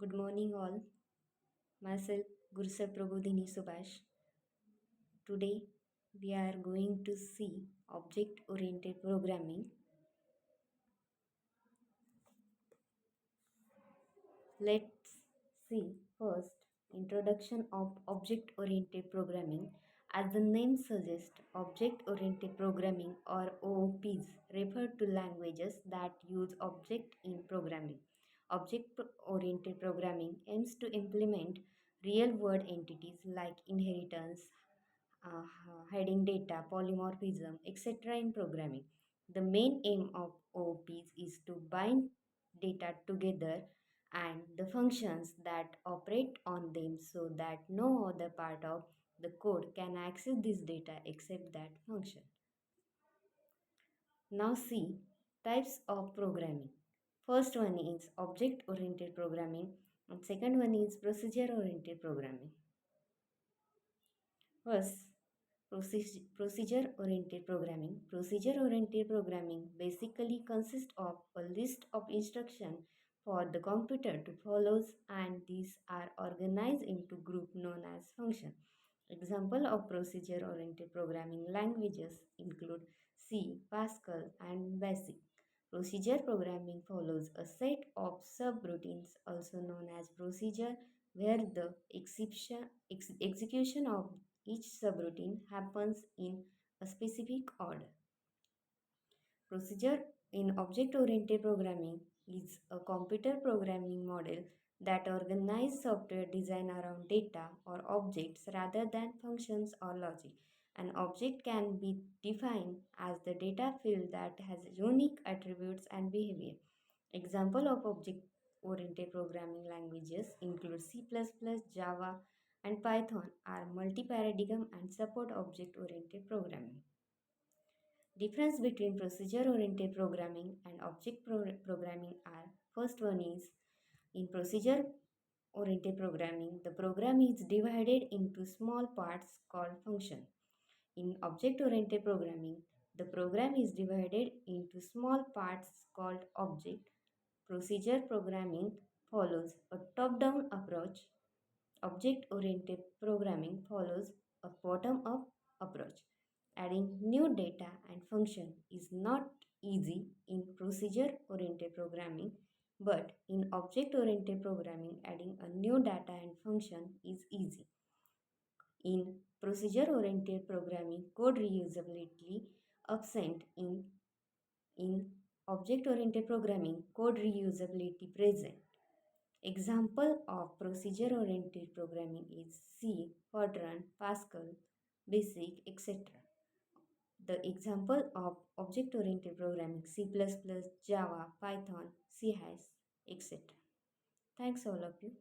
Good morning, all. Myself, Gursal Subhash. Today, we are going to see object oriented programming. Let's see first introduction of object oriented programming. As the name suggests, object oriented programming or OOPs refer to languages that use object in programming. Object oriented programming aims to implement real world entities like inheritance, uh, hiding data, polymorphism, etc. in programming. The main aim of OOPs is to bind data together and the functions that operate on them so that no other part of the code can access this data except that function. Now see types of programming. First one is object oriented programming and second one is procedure oriented programming. First, procedure oriented programming. Procedure oriented programming basically consists of a list of instructions for the computer to follow, and these are organized into group known as function. Example of procedure oriented programming languages include C, Pascal and BASIC. Procedure programming follows a set of subroutines also known as procedure where the execution of each subroutine happens in a specific order. Procedure in object-oriented programming is a computer programming model that organizes software design around data or objects rather than functions or logic. An object can be defined as the data field that has unique attributes and behavior. Example of object-oriented programming languages include C++, Java, and Python are multi-paradigm and support object-oriented programming. Difference between procedure-oriented programming and object programming are first one is in procedure-oriented programming, the program is divided into small parts called function. In object-oriented programming, the program is divided into small parts called object. Procedure programming follows a top-down approach. Object-oriented programming follows a bottom-up approach. Adding new data and function is not easy in procedure-oriented programming, but in object-oriented programming, adding a new data and function is easy. In procedure-oriented programming, code reusability absent in object-oriented programming, code reusability present. Example of procedure-oriented programming is C, Fortran, Pascal, Basic, etc. The example of object-oriented programming C++, Java, Python, C#, etc. Thanks all of you.